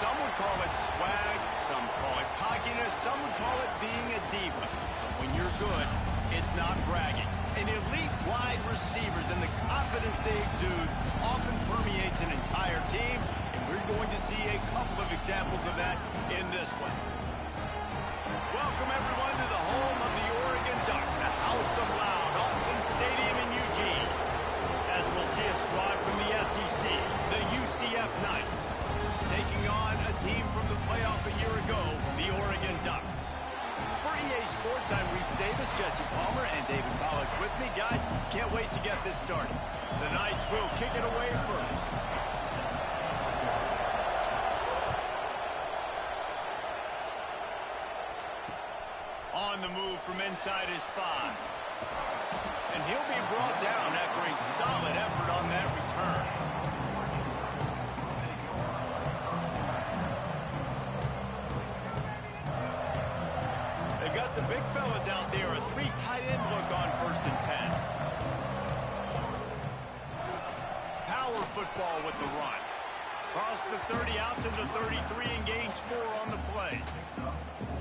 Some would call it swag, some call it cockiness, some would call it being a diva. But when you're good, it's not bragging. And elite wide receivers and the confidence they exude often permeates an entire team, and we're going to see a couple of examples of that in this one. Welcome, everyone, to the home of the Oregon Ducks, the House of Loud, Autzen Stadium in Eugene. As we'll see a squad from the SEC, the UCF Knights, taking on a team from the playoff a year ago, the Oregon Ducks. For EA Sports, I'm Reese Davis, Jesse Palmer, and David Pollack with me. Guys, can't wait to get this started. The Knights will kick it away first. On the move from inside his 5. And he'll be brought down after a solid effort on that return. They've got the big fellas out there, a 3 tight end look on 1st and 10. Power football with the run. Cross the 30 out to the 33 and gains 4 on the play.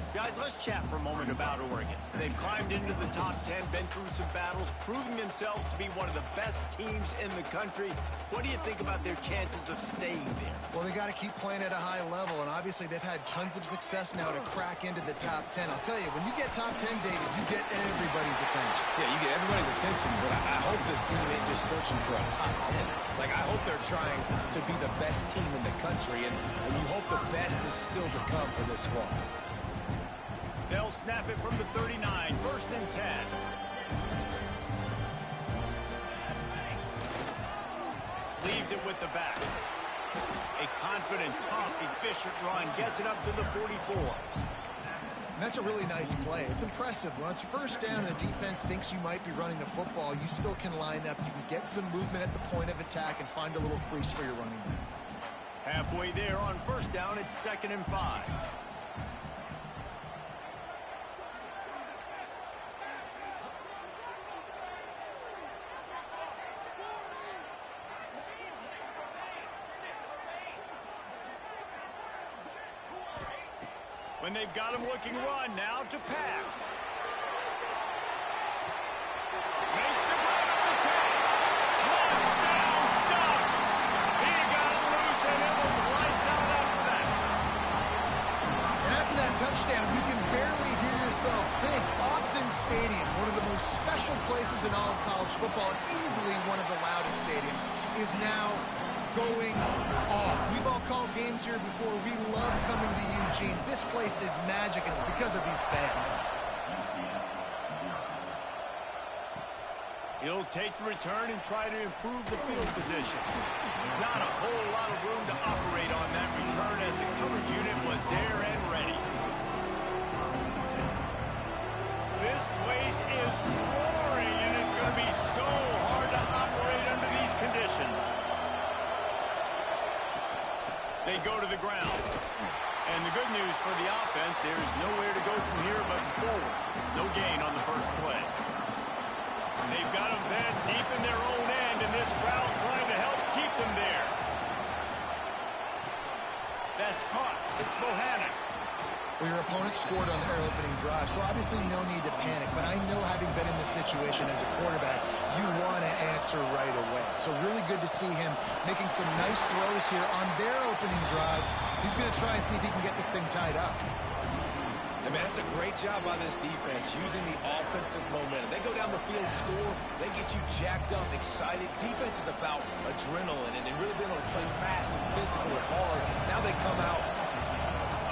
Guys, let's chat for a moment about Oregon. They've climbed into the top 10, been through some battles, proving themselves to be one of the best teams in the country. What do you think about their chances of staying there? Well, they got to keep playing at a high level, and obviously they've had tons of success now to crack into the top 10. I'll tell you, when you get top 10, David, you get everybody's attention. Yeah, you get everybody's attention, but I hope this team ain't just searching for a top 10. Like, I hope they're trying to be the best team in the country, and you hope the best is still to come for this squad. They'll snap it from the 39, 1st and 10. Leaves it with the back. A confident, tough, efficient run gets it up to the 44. And that's a really nice play. It's impressive. When it's 1st down and the defense thinks you might be running the football, you still can line up. You can get some movement at the point of attack and find a little crease for your running back. Halfway there on 1st down, it's 2nd and 5. When they've got him looking run, now to pass. Makes the grab at the 10. Touchdown, Ducks! He got it loose, and it was lights out after that. And after that touchdown, you can barely hear yourself think. Autzen Stadium, one of the most special places in all of college football, and easily one of the loudest stadiums, is now going off. We've all called games here before. We love coming to Eugene. This place is magic, and it's because of these fans. He'll take the return and try to improve the field position. Not a whole lot of room to operate on that return as the coverage unit was there and ready. This place is roaring, and it's going to be so hard to operate under these conditions. They go to the ground. And the good news for the offense, there's nowhere to go from here but forward. No gain on the first play. And they've got them then deep in their own end, and this crowd trying to help keep them there. That's caught. It's Bohannon. Well, your opponent scored on their opening drive, so obviously no need to panic. But I know, having been in this situation as a quarterback, you want to answer right away. So really good to see him making some nice throws here on their opening drive. He's going to try and see if he can get this thing tied up. I mean, that's a great job by this defense, using the offensive momentum. They go down the field, score, they get you jacked up, excited. Defense is about adrenaline and really being able to play fast and physical and hard. Now they come out.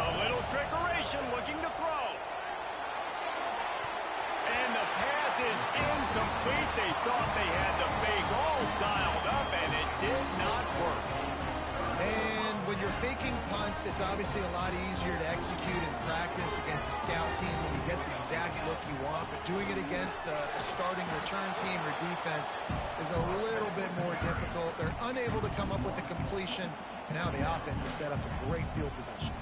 A little trickeration, looking to throw. And the pass is incomplete. They thought they had the fake all dialed up, and it did not work. And when you're faking punts, it's obviously a lot easier to execute in practice against a scout team when you get the exact look you want. But doing it against a starting return team or defense is a little bit more difficult. They're unable to come up with the completion. Now the offense has set up a great field position.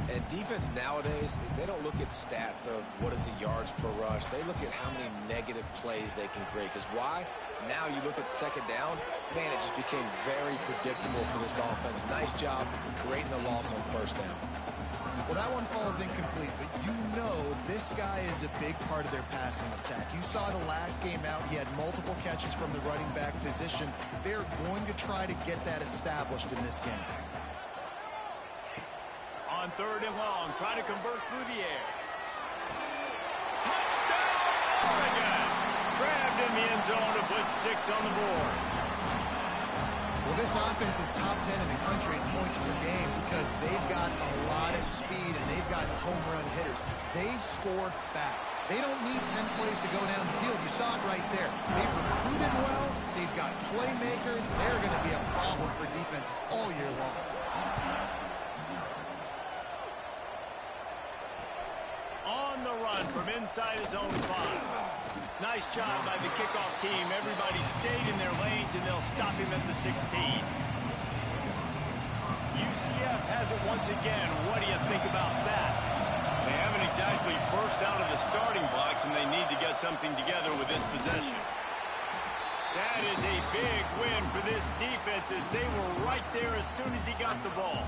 And defense nowadays, they don't look at stats of what is the yards per rush. They look at how many negative plays they can create. Because why? Now you look at second down, man, it just became very predictable for this offense. Nice job creating the loss on first down. Well, that one falls incomplete, but you know this guy is a big part of their passing attack. You saw the last game out. He had multiple catches from the running back position. They're going to try to get that established in this game. On 3rd and long, try to convert through the air. Touchdown, Oregon! Grabbed in the end zone to put 6 on the board. Well, this offense is top 10 in the country in points per game because they've got a lot of speed and they've got home run hitters. They score fast. They don't need 10 plays to go down the field. You saw it right there. They've recruited well. They've got playmakers. They're going to be a problem for defenses all year long. On the run from inside his own 5. Nice job by the kickoff team. Everybody stayed in their lanes, and they'll stop him at the 16. UCF has it once again. What do you think about that? They haven't exactly burst out of the starting blocks, and they need to get something together with this possession. That is a big win for this defense as they were right there as soon as he got the ball.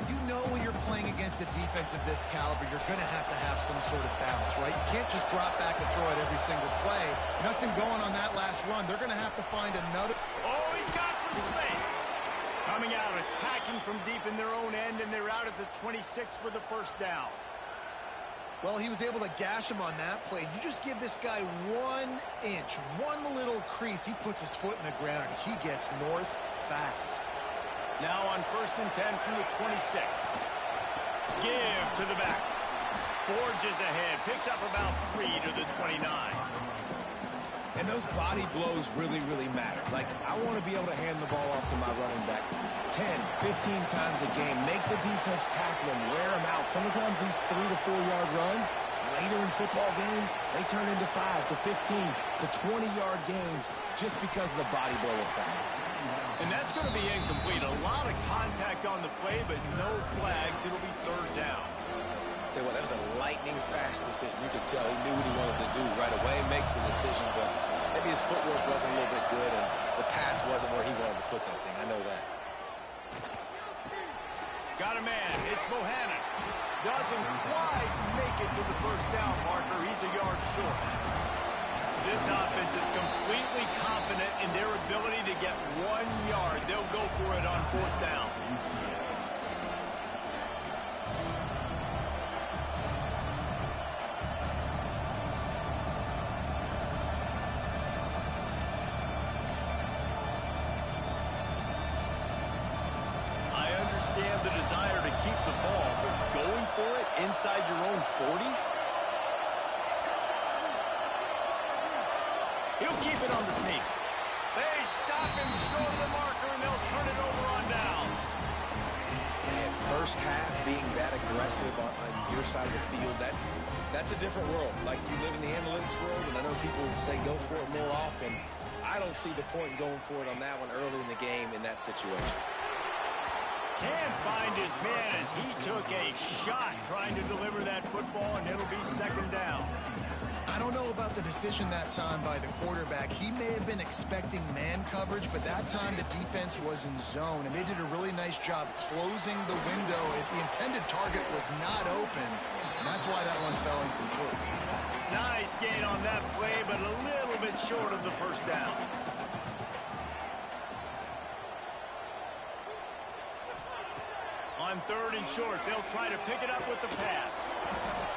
You know when you're playing against a defense of this caliber, you're going to have some sort of balance, right? You can't just drop back and throw it every single play. Nothing going on that last run. They're going to have to find another. Oh, he's got some space. Coming out, attacking from deep in their own end, and they're out at the 26 for the first down. Well, he was able to gash him on that play. You just give this guy 1 inch, one little crease. He puts his foot in the ground, and he gets north fast. Now on 1st and 10 from the 26. Give to the back. Forges ahead. Picks up about 3 to the 29. And those body blows really, really matter. Like, I want to be able to hand the ball off to my running back 10, 15 times a game. Make the defense tackle him, wear him out. Sometimes these 3 to 4 yard runs, later in football games, they turn into 5 to 15 to 20-yard games just because of the body blow effect. And that's going to be incomplete. A lot of contact on the play, but no flags. It'll be 3rd down. Tell you what, that was a lightning-fast decision. You could tell he knew what he wanted to do right away, makes the decision, but maybe his footwork wasn't a little bit good, and the pass wasn't where he wanted to put that thing. I know that. Got a man. It's Bohannon. Doesn't quite make it to the 1st down marker. He's a yard short. This offense is completely confident in their ability to get 1 yard. They'll go for it on 4th down. I understand the desire to keep the ball, but going for it inside your own 40? He'll keep it on the sneak. They stop him short of the marker, and they'll turn it over on downs. Man, first half being that aggressive on your side of the field, that's a different world. Like, you live in the analytics world, and I know people say go for it more often. I don't see the point in going for it on that one early in the game in that situation. Can't find his man as he took a shot trying to deliver that football, and it'll be 2nd down. I don't know about the decision that time by the quarterback. He may have been expecting man coverage, but that time the defense was in zone, and they did a really nice job closing the window. The intended target was not open, and that's why that one fell incomplete. Nice gain on that play, but a little bit short of the 1st down. On 3rd and short, they'll try to pick it up with the pass.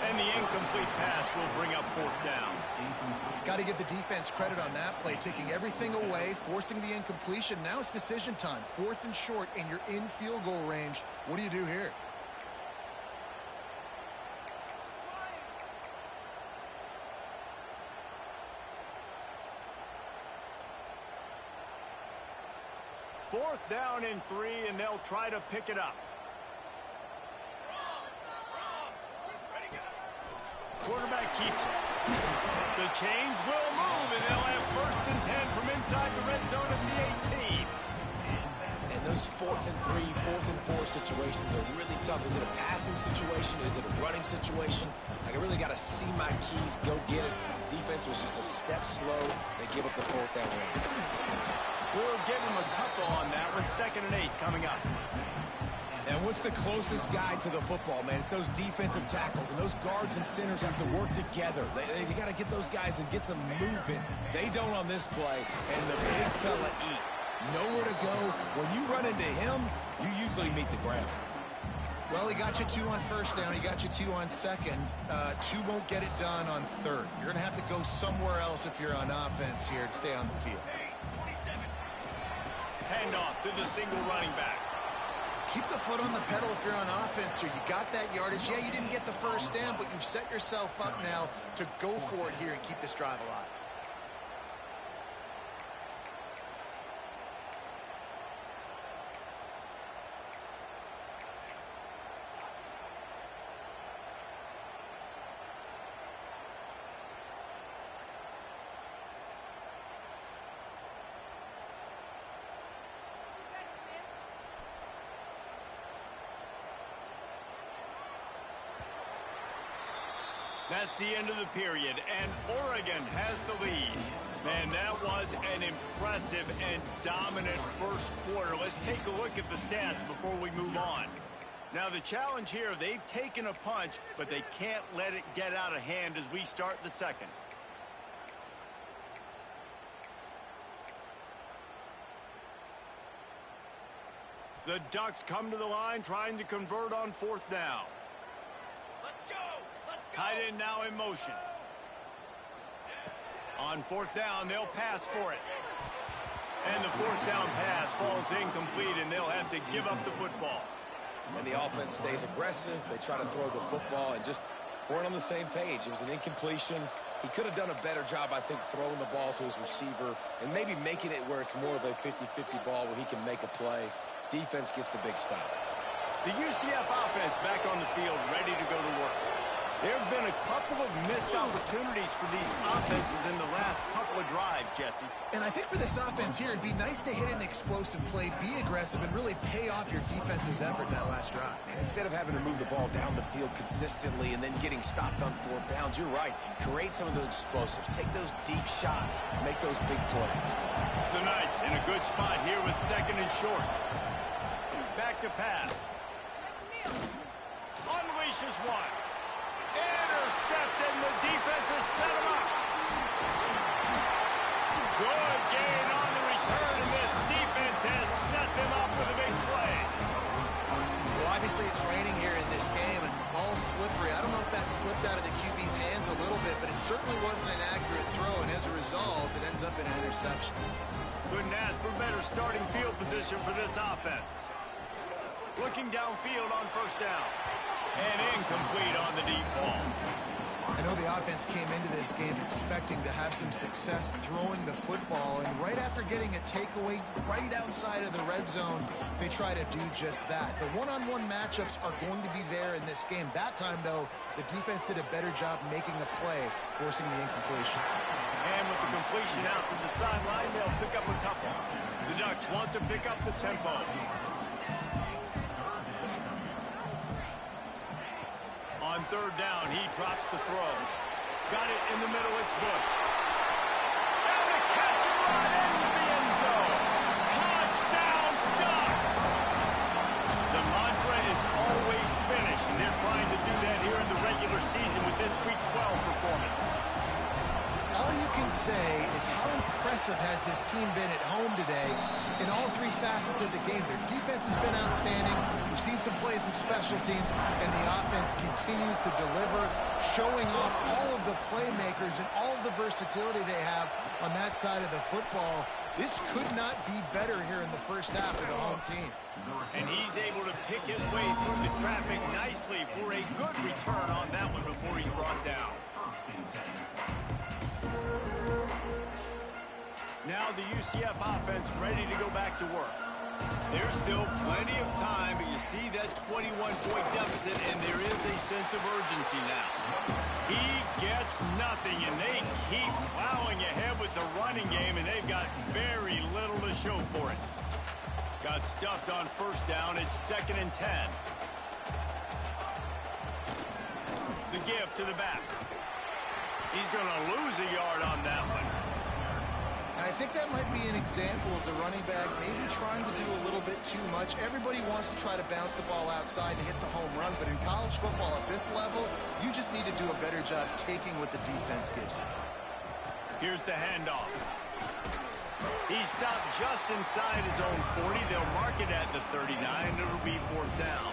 And the incomplete pass will bring up 4th down. Got to give the defense credit on that play, taking everything away, forcing the incompletion. Now it's decision time. 4th and short, and you're in field goal range. What do you do here? Fourth down and 3, and they'll try to pick it up. Quarterback keeps it. The chains will move, and they'll have 1st and 10 from inside the red zone at the 18. And And those 4th and 3, 4th and 4 situations are really tough. Is it a passing situation? Is it a running situation? Like, I really got to see my keys, go get it. Defense was just a step slow. They give up the 4th down run. We'll give him a couple on that one. 2nd and 8 coming up. And what's the closest guy to the football, man? It's those defensive tackles, and those guards and centers have to work together. They got to get those guys and get some movement. They don't on this play, and the big fella eats. Nowhere to go. When you run into him, you usually meet the ground. Well, he got you 2 on 1st down. He got you 2 on 2nd. 2 won't get it done on 3rd. You're going to have to go somewhere else if you're on offense here to stay on the field. Handoff to the single running back. Keep the foot on the pedal if you're on offense here. You got that yardage. Yeah, you didn't get the 1st down, but you've set yourself up now to go for it here and keep this drive alive. That's the end of the period, and Oregon has the lead. Man, that was an impressive and dominant first quarter. Let's take a look at the stats before we move on. Now, the challenge here, they've taken a punch, but they can't let it get out of hand as we start the 2nd. The Ducks come to the line trying to convert on 4th down. Tight end now in motion. On 4th down, they'll pass for it. And the 4th down pass falls incomplete, and they'll have to give up the football. And the offense stays aggressive. They try to throw the football and just weren't on the same page. It was an incompletion. He could have done a better job, I think, throwing the ball to his receiver and maybe making it where it's more of a 50-50 ball where he can make a play. Defense gets the big stop. The UCF offense back on the field, ready to go to work. There have been a couple of missed opportunities for these offenses in the last couple of drives, Jesse. And I think for this offense here, it'd be nice to hit an explosive play, be aggressive, and really pay off your defense's effort that last drive. And instead of having to move the ball down the field consistently and then getting stopped on 4th downs, you're right. Create some of those explosives. Take those deep shots. Make those big plays. The Knights in a good spot here with 2nd and short. Back to pass. Unleashes one. Intercepted, and the defense has set him up. Good gain on the return, and this defense has set them up with a big play. Well, obviously it's raining here in this game, and ball's slippery. I don't know if that slipped out of the QB's hands a little bit, but it certainly wasn't an accurate throw, and as a result, it ends up in an interception. Couldn't ask for better starting field position for this offense. Looking downfield on 1st down. And incomplete on the deep ball. I know the offense came into this game expecting to have some success throwing the football, and right after getting a takeaway right outside of the red zone, they try to do just that. The one-on-one matchups are going to be there in this game. That time, though, the defense did a better job making a play, forcing the incompletion. And with the completion out to the sideline, they'll pick up a couple. The Ducks want to pick up the tempo. On 3rd down, he drops the throw. Got it in the middle, it's Bush. And the catch and run into the end zone. Touchdown, Ducks! The mantra is always finish, and they're trying to do that here in the regular season with this Week 12 performance. All you can say is how impressive has this team been at home today in all 3 facets of the game. Their defense has been outstanding. We've seen some plays in special teams, and the offense continues to deliver, showing off all of the playmakers and all of the versatility they have on that side of the football. This could not be better here in the first half of the home team. And he's able to pick his way through the traffic nicely for a good return on that one before he's brought down. Now the UCF offense ready to go back to work. There's still plenty of time, but you see that 21-point deficit, and there is a sense of urgency now. He gets nothing, and they keep plowing ahead with the running game, and they've got very little to show for it. Got stuffed on first down. It's 2nd and 10. The give to the back. He's going to lose a yard on that one. And I think that might be an example of the running back maybe trying to do a little bit too much. Everybody wants to try to bounce the ball outside to hit the home run, but in college football at this level, you just need to do a better job taking what the defense gives you. Here's the handoff. He stopped just inside his own 40. They'll mark it at the 39. It'll be 4th down.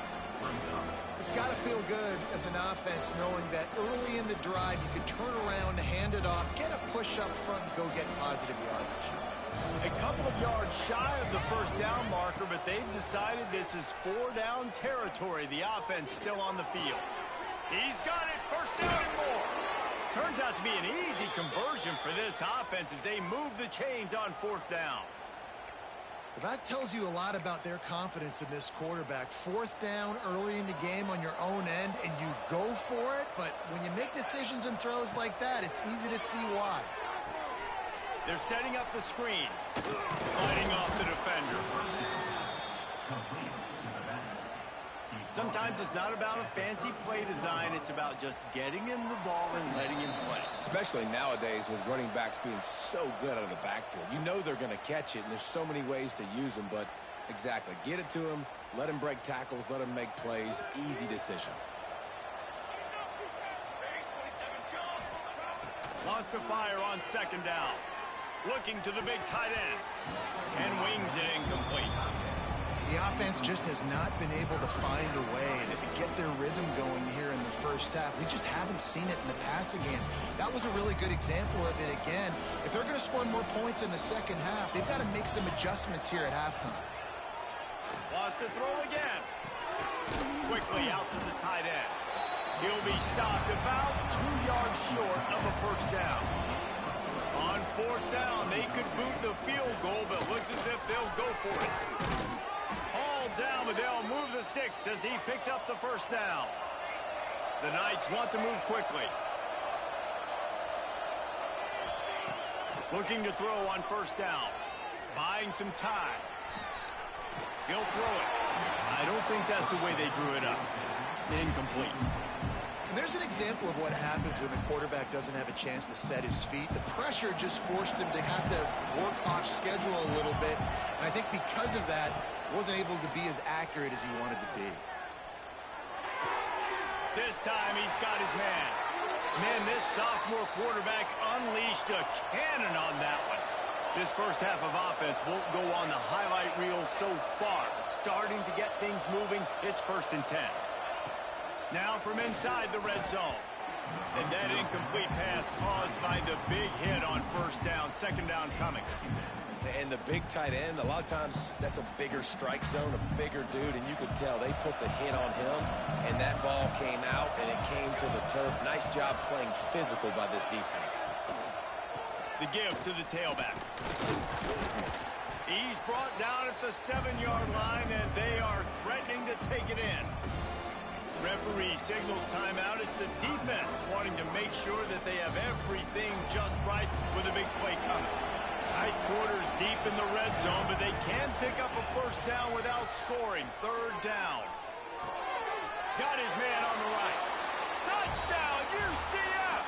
It's got to feel good as an offense knowing that early in the drive you can turn around, hand it off, get a push up front, and go get positive yardage. A couple of yards shy of the first down marker, but they've decided this is 4-down territory. The offense still on the field. He's got it. 1st down and more. Turns out to be an easy conversion for this offense as they move the chains on 4th down. Well, that tells you a lot about their confidence in this quarterback. 4th down early in the game on your own end, and you go for it. But when you make decisions and throws like that, it's easy to see why. They're setting up the screen. Fighting off the defender. Sometimes it's not about a fancy play design. It's about just getting him the ball and letting him play. Especially nowadays with running backs being so good out of the backfield. You know they're going to catch it, and there's so many ways to use them. But exactly, get it to him, let him break tackles, let him make plays. Easy decision. Lost to fire on 2nd down. Looking to the big tight end. And wings it incomplete. The offense just has not been able to find a way to get their rhythm going here in the first half. We just haven't seen it in the passing game. That was a really good example of it again. If they're going to score more points in the second half, they've got to make some adjustments here at halftime. Lost to throw again. Quickly out to the tight end. He'll be stopped about 2 yards short of a 1st down. On 4th down, they could boot the field goal, but looks as if they'll go for it. Down, but they'll move the sticks as he picks up the 1st down. The Knights want to move quickly. Looking to throw on 1st down. Buying some time. He'll throw it. I don't think that's the way they drew it up. Incomplete. There's an example of what happens when the quarterback doesn't have a chance to set his feet. The pressure just forced him to have to work off schedule a little bit. And I think because of that, wasn't able to be as accurate as he wanted to be. This time he's got his man. Man, this sophomore quarterback unleashed a cannon on that one. This first half of offense won't go on the highlight reel so far. Starting to get things moving. It's 1st and 10. Now from inside the red zone. And that incomplete pass caused by the big hit on 1st down. 2nd down coming. And the big tight end, a lot of times that's a bigger strike zone, a bigger dude, and you could tell they put the hit on him, and that ball came out, and it came to the turf. Nice job playing physical by this defense. The give to the tailback. He's brought down at the 7-yard line, and they are threatening to take it in. Referee signals timeout. It's the defense wanting to make sure that they have everything just right with a big play coming. Tight quarters deep in the red zone, but they can pick up a 1st down without scoring. 3rd down. Got his man on the right. Touchdown, UCF!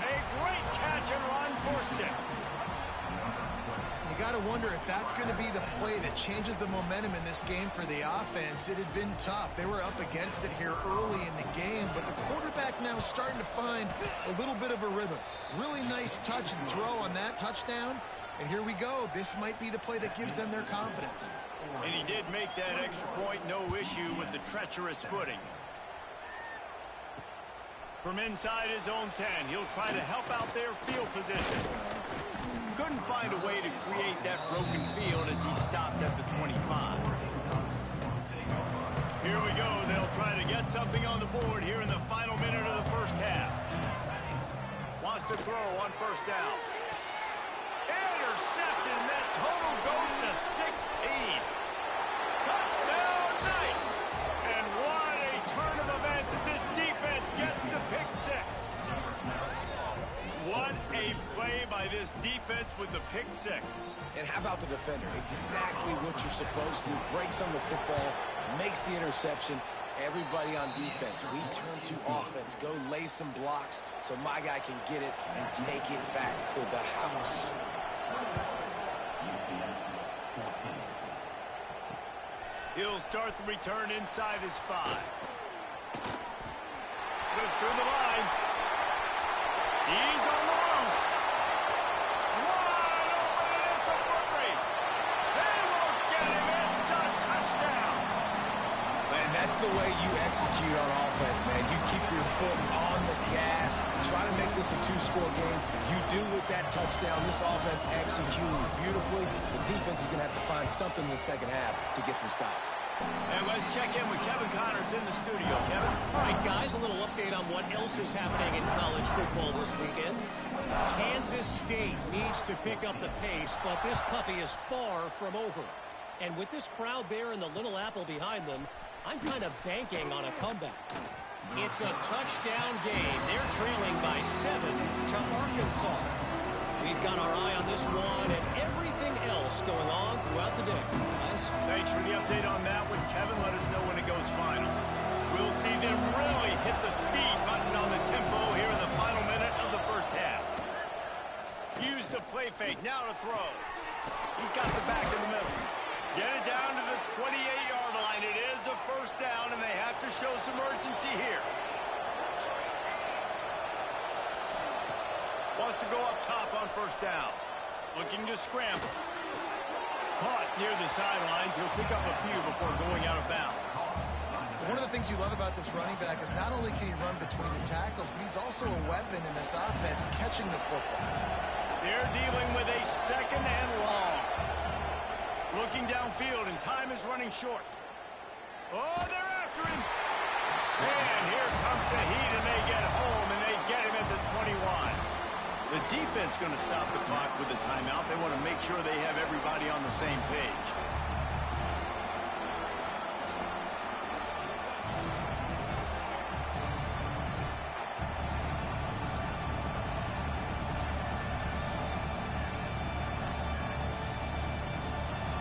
A great catch and run for 6. You got to wonder if that's going to be the play that changes the momentum in this game for the offense. It had been tough. They were up against it here early in the game, but the quarterback now starting to find a little bit of a rhythm. Really nice touch and throw on that touchdown. And here we go. This might be the play that gives them their confidence. And he did make that extra point. No issue with the treacherous footing. From inside his own 10, he'll try to help out their field position. Couldn't find a way to create that broken field as he stopped at the 25. Here we go. They'll try to get something on the board here in the final minute of the first half. Wants to throw on 1st down. Intercepted, and that total goes to 16. Touchdown, Knights! And what a turn of events as this defense gets to pick 6. What a play by this defense starts with the pick six. And how about the defender? Exactly what you're supposed to do. Breaks on the football, makes the interception. Everybody on defense, we turn to offense. Go lay some blocks so my guy can get it and take it back to the house. He'll start the return inside his 5. Slips through the line. He's on the loose. Wide open, and it's a foot race. They won't get him. It's a touchdown. Man, that's the way you execute on offense, man. You keep your foot on the gas. Try to make this a 2-score game. You do with that touchdown. This offense executing beautifully. The defense is going to have to find something in the second half to get some stops. And let's check in with Kevin Connors in the studio. Kevin? All right, guys, a little update on what else is happening in college football this weekend. Kansas State needs to pick up the pace, but this puppy is far from over. And with this crowd there and the Little Apple behind them, I'm kind of banking on a comeback. It's a touchdown game. They're trailing by 7 to Arkansas. We've got our eye on this one and everything else going on throughout the day. Guys? Thanks for the update on that one, Kevin. Let us know when it goes final. We'll see them really hit the speed button on the tempo here in the final minute of the first half. Use the play fake. Now to throw. He's got the back in the middle. Get it down to the 28-yard line. It is a first down, and they have to show some urgency here. Wants to go up top on first down. Looking to scramble. Caught near the sidelines. He'll pick up a few before going out of bounds. One of the things you love about this running back is not only can he run between the tackles, but he's also a weapon in this offense, catching the football. They're dealing with a second and long. Looking downfield, and time is running short. Oh, they're after him. Man, here comes the heat, and they get home, and they get him at the 21. The defense going to stop the clock with a timeout. They want to make sure they have everybody on the same page.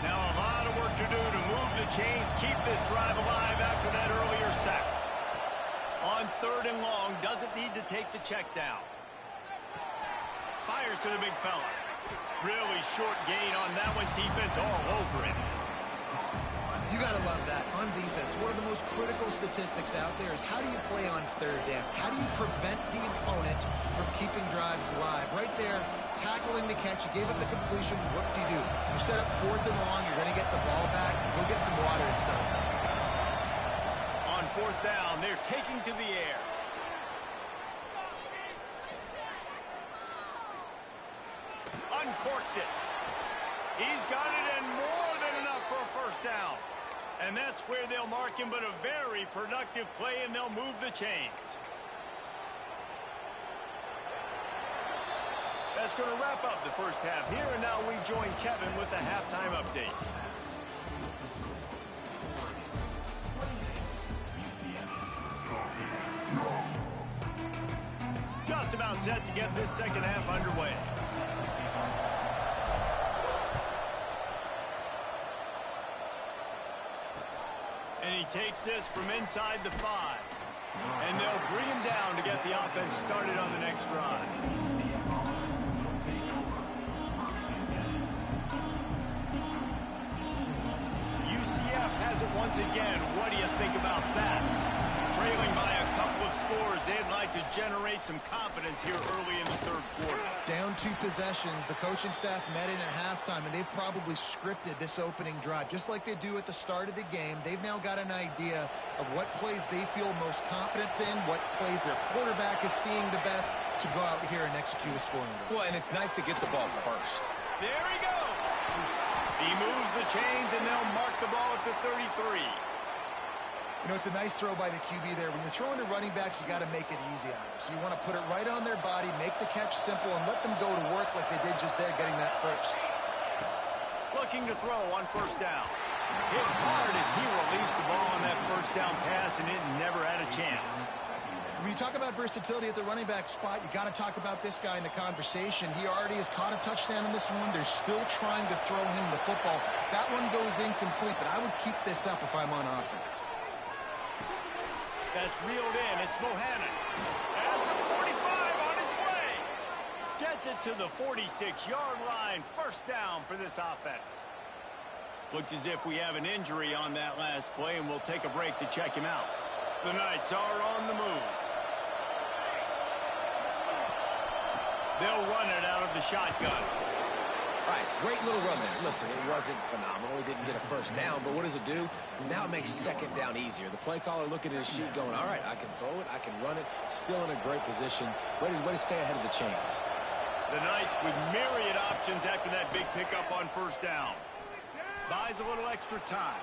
Now a lot of work to do to move the chains, keep this drive alive after that earlier sack. On 3rd and long, doesn't need to take the check down. Fires to the big fella. Really short gain on that one. Defense all over him. You got to love that. On defense, one of the most critical statistics out there is how do you play on 3rd down? How do you prevent the opponent from keeping drives alive? Right there, tackling the catch. You gave up the completion. What do? You set up 4th and long. You're going to get the ball back. Go get some water and settle. On 4th down, they're taking to the air. Uncorks it. He's got it, and more than enough for a first down. And that's where they'll mark him, but a very productive play, and they'll move the chains. That's going to wrap up the first half here, and now we join Kevin with the halftime update. Just about set to get this second half underway. And he takes this from inside the 5. And they'll bring him down to get the offense started on the next drive. UCF has it once again. What do you think about that? Trailing by a couple of scores, they'd like to generate some confidence here early in the 3rd quarter. Down 2 possessions, the coaching staff met in at halftime, and they've probably scripted this opening drive. Just like they do at the start of the game, they've now got an idea of what plays they feel most confident in, what plays their quarterback is seeing the best to go out here and execute a scoring drive. Well, and it's nice to get the ball first. There he goes. He moves the chains, and they'll mark the ball at the 33. You know, it's a nice throw by the QB there. When you're throwing to running backs, you got to make it easy on them. So you want to put it right on their body, make the catch simple, and let them go to work like they did just there, getting that first. Looking to throw on first down. Hit hard as he released the ball on that first down pass, and it never had a chance. When you talk about versatility at the running back spot, you got to talk about this guy in the conversation. He already has caught a touchdown in this one. They're still trying to throw him the football. That one goes incomplete, but I would keep this up if I'm on offense. That's reeled in. It's Bohannon. At the 45 on his way. Gets it to the 46-yard line. First down for this offense. Looks as if we have an injury on that last play, and we'll take a break to check him out. The Knights are on the move. They'll run it out of the shotgun. All right, great little run there. Listen, it wasn't phenomenal. He didn't get a first down, but what does it do? Now it makes second down easier. The play caller looking at his sheet going, all right, I can throw it, I can run it. Still in a great position. Way to stay ahead of the chains. The Knights with myriad options after that big pickup on first down. Buys a little extra time.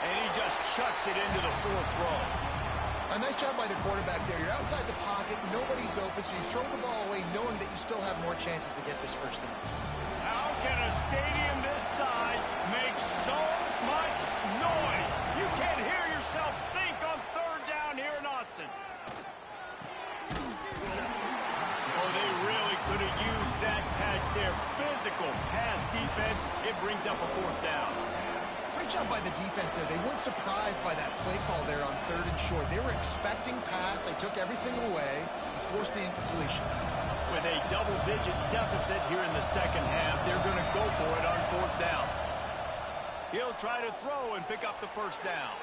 And he just chucks it into the fourth row. A nice job by the quarterback there. You're outside the pocket, nobody's open, so you throw the ball away knowing that you still have more chances to get this first down. How can a stadium this size make so much noise? You can't hear yourself think on third down here in Autzen. Oh, they really could have used that catch there. Physical pass defense. It brings up a fourth down. Great job by the defense there. They weren't surprised by that play call there on third and short. They were expecting pass. They took everything away and forced the incompletion. With a double-digit deficit here in the second half, they're going to go for it on fourth down. He'll try to throw and pick up the first down.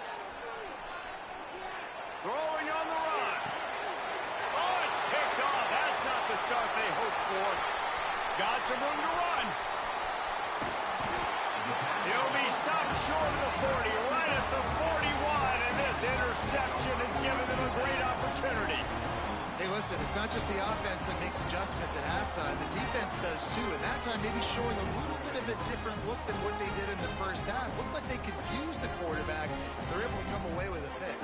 Throwing on the run. Oh, it's picked off. That's not the start they hoped for. Got some room to run. He'll be stopped short of the 40, right at the 41, and this interception has given them a great opportunity. Hey, listen, it's not just the offense that makes adjustments at halftime. The defense does too, and that time maybe showing a little bit of a different look than what they did in the first half. Looked like they confused the quarterback. They're able to come away with a pick.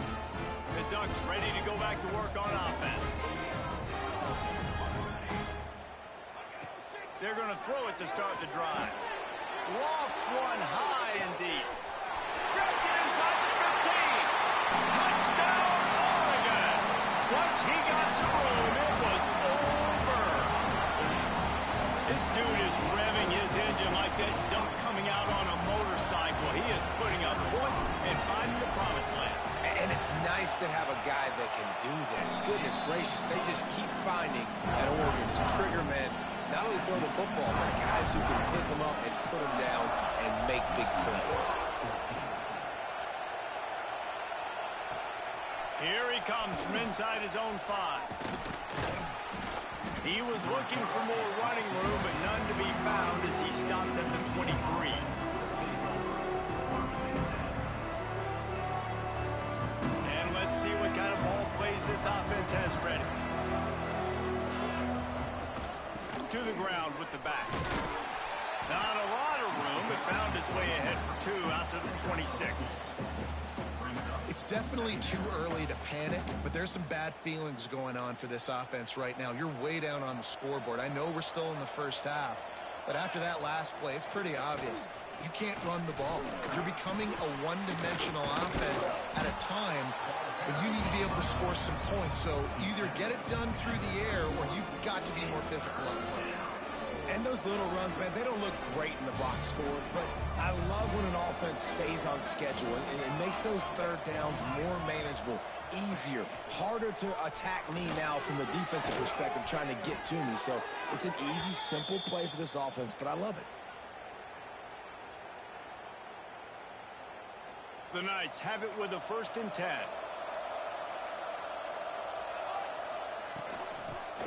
The Ducks ready to go back to work on offense. They're going to throw it to start the drive. Lofts one high and deep. Grabs it inside the 15. Touchdown, Oregon. Once he got some room, it was over. This dude is revving his engine like that dunk coming out on a motorcycle. He is putting up points and finding the promised land. And it's nice to have a guy that can do that. Goodness gracious, they just keep finding at Oregon as trigger men. Not only throw the football, but guys who can pick them up and put them down and make big plays. Here he comes from inside his own 5. He was looking for more running room, but none to be found as he stopped at the 23. And let's see what kind of ball plays this offense has ready. To the ground with the back. Not a lot of room, but found his way ahead for 2 out to the 26. It's definitely too early to panic, but there's some bad feelings going on for this offense right now. You're way down on the scoreboard. I know we're still in the first half, but after that last play, it's pretty obvious. You can't run the ball. You're becoming a one-dimensional offense at a time when you need to be able to score some points. So either get it done through the air or you've got to be more physical up front. And those little runs, man, they don't look great in the box scores, but I love when an offense stays on schedule. It makes those third downs more manageable, easier, harder to attack me now from the defensive perspective trying to get to me. So it's an easy, simple play for this offense, but I love it. The Knights have it with a 1st and 10.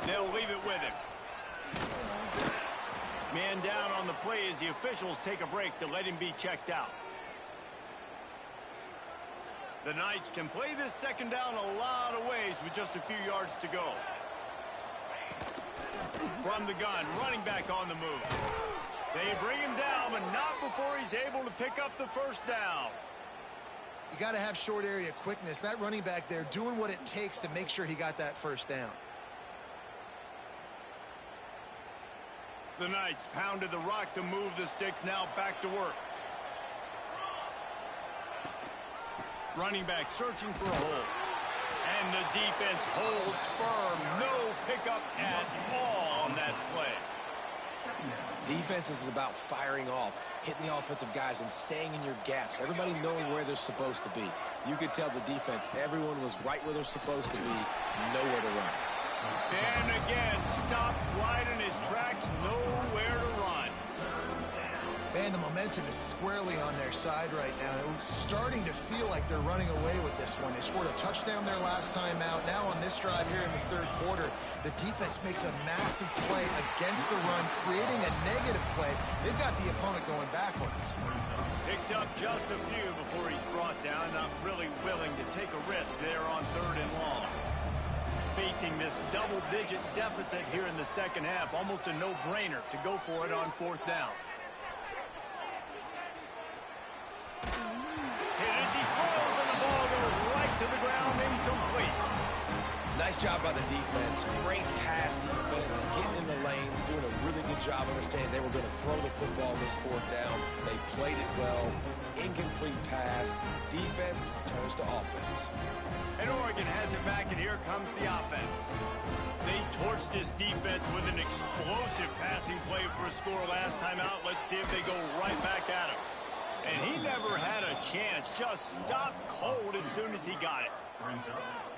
They'll leave it with him. Man down on the play as the officials take a break to let him be checked out. The Knights can play this second down a lot of ways with just a few yards to go. From the gun, running back on the move. They bring him down, but not before he's able to pick up the first down. You got to have short area quickness. That running back there doing what it takes to make sure he got that first down. The Knights pounded the rock to move the sticks, now back to work. Running back searching for a hole. And the defense holds firm. No pickup at all on that play. Defense is about firing off, hitting the offensive guys, and staying in your gaps. Everybody knowing where they're supposed to be. You could tell the defense, everyone was right where they're supposed to be, nowhere to run. And again, stopped right in his tracks, nowhere to run. Man, the momentum is squarely on their side right now. It was starting to feel like they're running away with this one. They scored a touchdown their last time out. Now on this drive here in the third quarter, the defense makes a massive play against the run, creating a negative play. They've got the opponent going backwards. Picks up just a few before he's brought down. Not really willing to take a risk there on 3rd and long. Facing this double-digit deficit here in the second half, almost a no-brainer to go for it on 4th down. Hit as he throws, and the ball goes right to the ground, incomplete. Nice job by the defense. Great pass defense, getting in the lanes, doing a really good job understanding they were going to throw the football this 4th down. They played it well. Incomplete pass. Defense turns to offense. And Oregon has it back, and here comes the offense. They torched this defense with an explosive passing play for a score last time out. Let's see if they go right back at him. And he never had a chance. Just stopped cold as soon as he got it.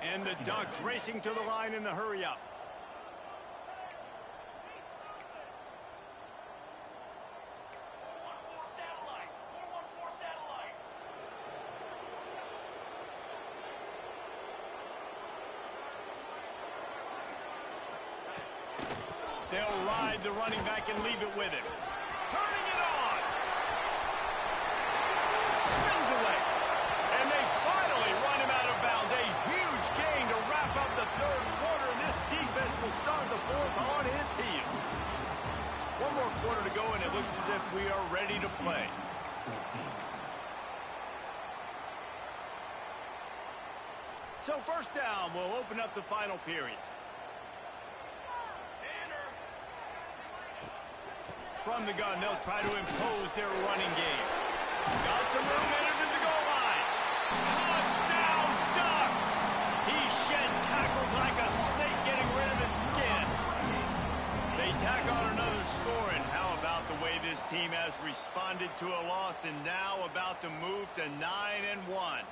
And the Ducks racing to the line in the hurry-up. They'll ride the running back and leave it with him. Turning it on. Spins away. And they finally run him out of bounds. A huge gain to wrap up the 3rd quarter, and this defense will start the 4th on its heels. One more quarter to go, and it looks as if we are ready to play. So 1st down will open up the final period. From the gun, they'll try to impose their running game. Got some room, entered to the goal line. Touchdown, Ducks! He shed tackles like a snake getting rid of his skin. They tack on another score, and how about the way this team has responded to a loss and now about to move to 9-1.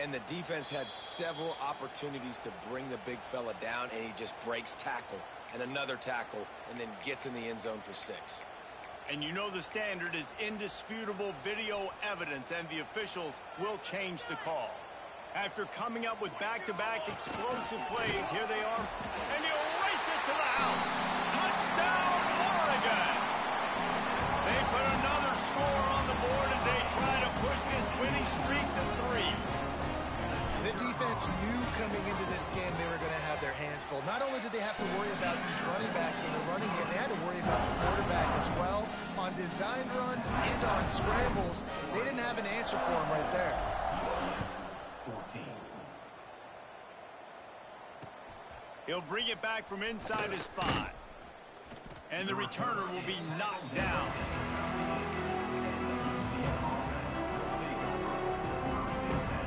And the defense had several opportunities to bring the big fella down, and he just breaks tackle and another tackle and then gets in the end zone for 6. And you know the standard is indisputable video evidence, and the officials will change the call. After coming up with back-to-back explosive plays, here they are, and he'll race it to the house. Touchdown, Oregon! They put another score on the board as they try to push this winning streak to 3. The defense knew coming into this game they were going to have their hands full. Not only did they have to worry about these running backs in the running game, they had to worry about the quarterback as well. On designed runs and on scrambles, they didn't have an answer for him right there. He'll bring it back from inside his 5. And the returner will be knocked down.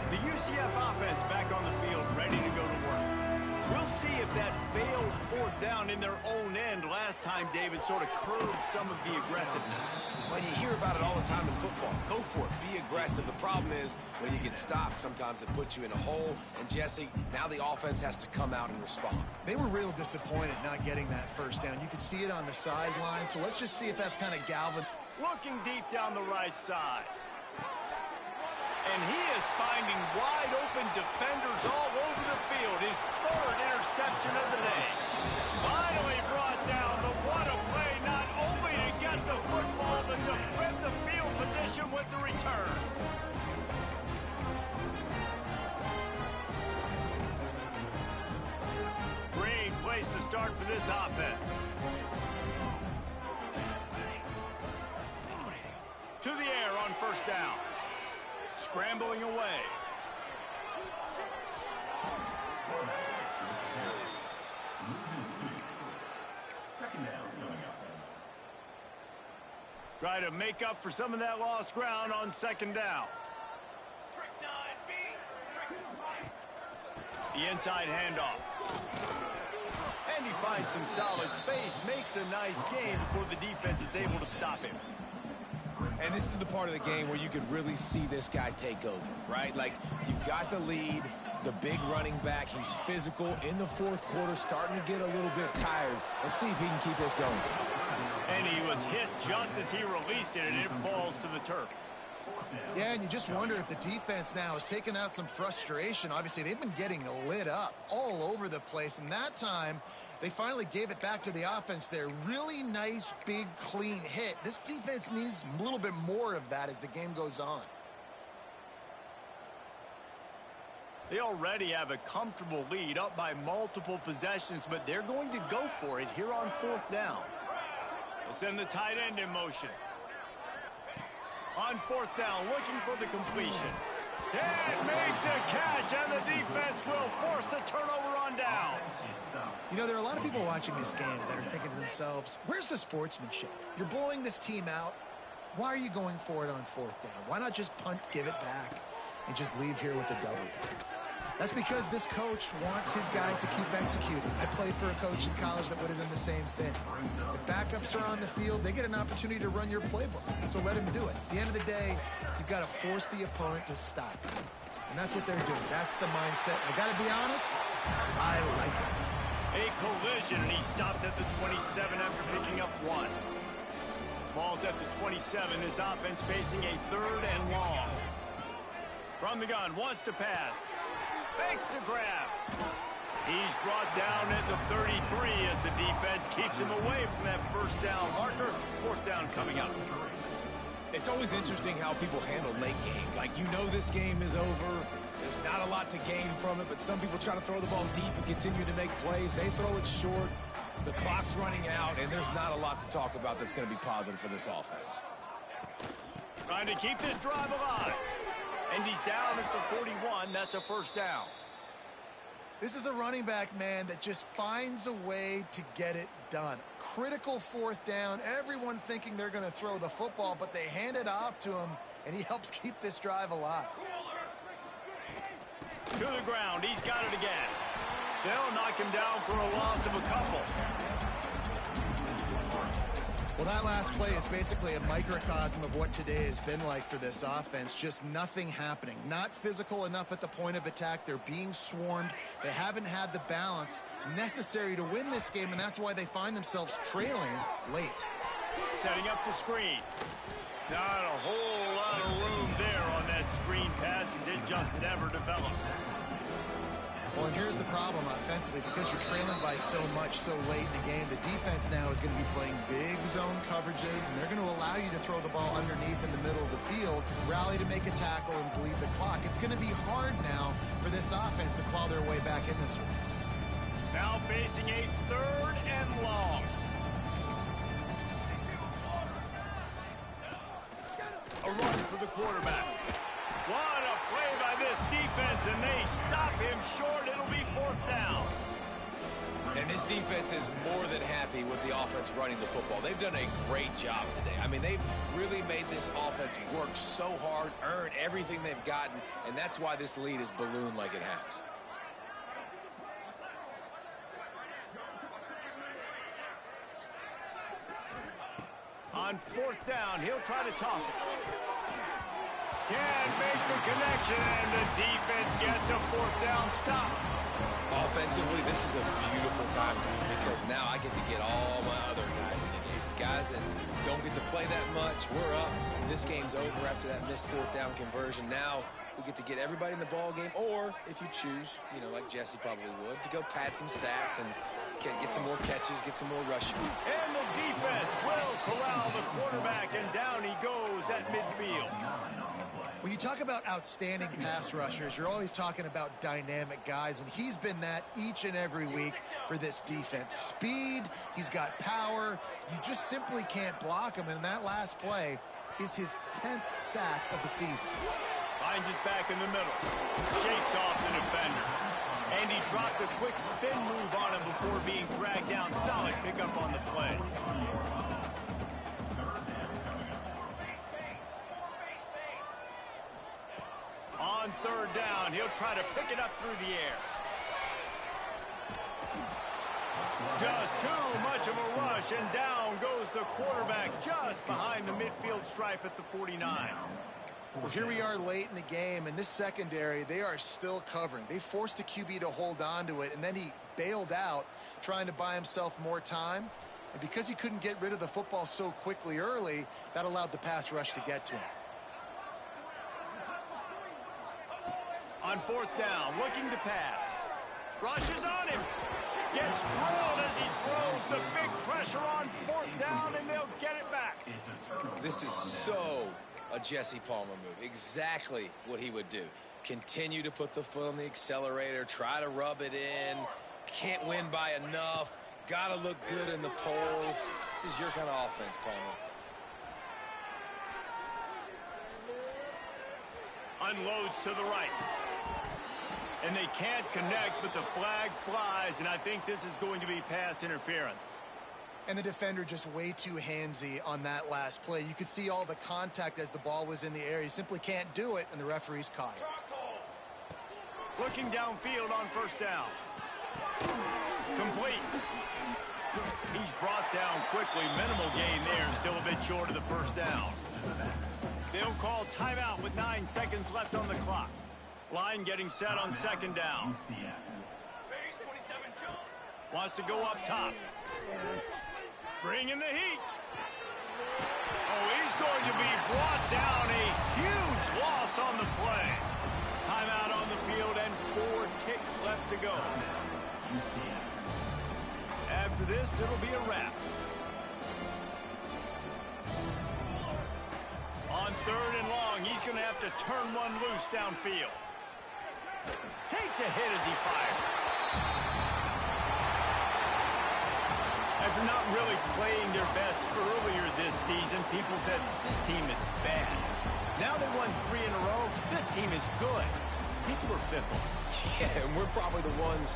The UCF offense back on the field, ready to go to work. We'll see if that failed 4th down in their own end last time, David, sort of curbed some of the aggressiveness. Well, you hear about it all the time in football. Go for it. Be aggressive. The problem is when you get stopped, sometimes it puts you in a hole. And, Jesse, now the offense has to come out and respond. They were real disappointed not getting that 1st down. You could see it on the sideline, so let's just see if that's kind of galvanized. Looking deep down the right side. And he is finding wide-open defenders all over the field. His 3rd interception of the day. Finally brought down, but what a play, not only to get the football, but to flip the field position with the return. Great place to start for this offense. To the air on 1st down. Scrambling away. Try to make up for some of that lost ground on 2nd down. The inside handoff. And he finds some solid space, makes a nice game before the defense is able to stop him. And this is the part of the game where you could really see this guy take over, right? Like, you've got the lead, the big running back. He's physical in the fourth quarter, starting to get a little bit tired. Let's see if he can keep this going. And he was hit just as he released it, and it falls to the turf. Yeah, and you just wonder if the defense now is taking out some frustration. Obviously, they've been getting lit up all over the place, and that time they finally gave it back to the offense there. Really nice, big, clean hit. This defense needs a little bit more of that as the game goes on. They already have a comfortable lead, up by multiple possessions, but they're going to go for it here on fourth down. They'll send the tight end in motion. On fourth down, looking for the completion. And make the catch, and the defense will force the turnover on down. You know, there are a lot of people watching this game that are thinking to themselves, where's the sportsmanship? You're blowing this team out. Why are you going for it on fourth down? Why not just punt, give it back, and just leave here with a W? That's because this coach wants his guys to keep executing. I played for a coach in college that would have done the same thing. If backups are on the field, they get an opportunity to run your playbook, so let him do it. At the end of the day, you've got to force the opponent to stop. And that's what they're doing. That's the mindset. I got to be honest, I like it. A collision, and he stopped at the 27 after picking up one. Ball's at the 27, his offense facing a third and long. From the gun, wants to pass. Fakes to grab. He's brought down at the 33 as the defense keeps him away from that first down marker. Fourth down coming up. It's always interesting how people handle late game. Like, you know this game is over. There's not a lot to gain from it, but some people try to throw the ball deep and continue to make plays. They throw it short. The clock's running out, and there's not a lot to talk about that's going to be positive for this offense. Trying to keep this drive alive. And he's down at the 41. That's a first down. This is a running back, man, that just finds a way to get it done. Critical fourth down. Everyone thinking they're going to throw the football, but they hand it off to him, and he helps keep this drive alive. To the ground. He's got it again. They'll knock him down for a loss of a couple. Well, that last play is basically a microcosm of what today has been like for this offense. Just nothing happening. Not physical enough at the point of attack. They're being swarmed. They haven't had the balance necessary to win this game, and that's why they find themselves trailing late. Setting up the screen. Not a whole lot of room there on that screen pass as it just never developed. Well, and here's the problem offensively. Because you're trailing by so much so late in the game, the defense now is going to be playing big zone coverages, and they're going to allow you to throw the ball underneath in the middle of the field, rally to make a tackle, and bleed the clock. It's going to be hard now for this offense to claw their way back in this one. Now facing a third and long. A run for the quarterback. What a play by this defense, and they stop him short. It'll be fourth down. And this defense is more than happy with the offense running the football. They've done a great job today. I mean, they've really made this offense work so hard, earn everything they've gotten, and that's why this lead is ballooned like it has. On fourth down, he'll try to toss it. Can't make the connection, and the defense gets a fourth down stop. Offensively, this is a beautiful time because now I get to get all my other guys in the game. Guys that don't get to play that much, we're up. This game's over after that missed fourth down conversion. Now we get to get everybody in the ball game, or if you choose, you know, like Jesse probably would, to go pad some stats and get some more catches, get some more rushing. And the defense will corral the quarterback, and down he goes at midfield. When you talk about outstanding pass rushers, you're always talking about dynamic guys, and he's been that each and every week for this defense. Speed, he's got power. You just simply can't block him, and that last play is his 10th sack of the season. Finds his back in the middle. Shakes off the defender. And he dropped a quick spin move on him before being dragged down. Solid pickup on the play. On third down, he'll try to pick it up through the air. Just too much of a rush, and down goes the quarterback just behind the midfield stripe at the 49. Well, here we are late in the game, and this secondary, they are still covering. They forced the QB to hold on to it, and then he bailed out, trying to buy himself more time. And because he couldn't get rid of the football so quickly early, that allowed the pass rush to get to him. On fourth down, looking to pass. Rushes on him. Gets drilled as he throws the big pressure on fourth down, and they'll get it back. This is so a Jesse Palmer move. Exactly what he would do. Continue to put the foot on the accelerator, try to rub it in. Can't win by enough. Got to look good in the polls. This is your kind of offense, Palmer. Unloads to the right. And they can't connect, but the flag flies, and I think this is going to be pass interference. And the defender just way too handsy on that last play. You could see all the contact as the ball was in the air. He simply can't do it, and the referee's caught it. Looking downfield on first down. Complete. He's brought down quickly. Minimal gain there. Still a bit short of the first down. They'll call timeout with 9 seconds left on the clock. Line getting set on second down. Wants to go up top. Bring in the heat. Oh, he's going to be brought down. A huge loss on the play. Timeout on the field and 4 ticks left to go. After this, it'll be a wrap. On third and long, he's going to have to turn one loose downfield. Takes a hit as he fires. After not really playing their best earlier this season, people said this team is bad. Now they won 3 in a row. This team is good. People are fickle. Yeah, and we're probably the ones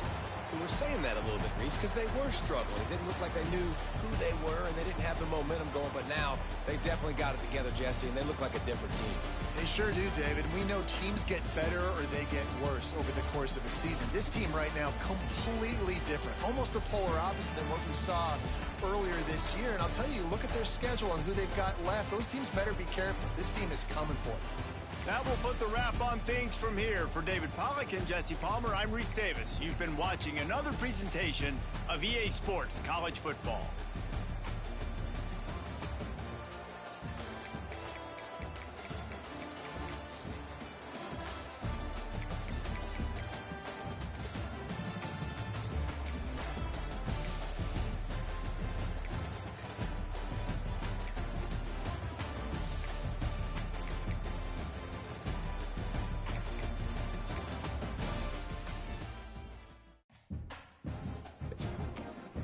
who were saying that a little bit, Reese, because they were struggling. It didn't look like they knew who they were, and they didn't have the momentum going. But now they definitely got it together, Jesse, and they look like a different team. They sure do, David. We know teams get better or they get worse over the course of a season. This team right now, completely different. Almost the polar opposite than what we saw earlier this year. And I'll tell you, look at their schedule and who they've got left. Those teams better be careful. This team is coming for them. That will put the wrap on things from here. For David Pollack and Jesse Palmer, I'm Reese Davis. You've been watching another presentation of EA Sports College Football.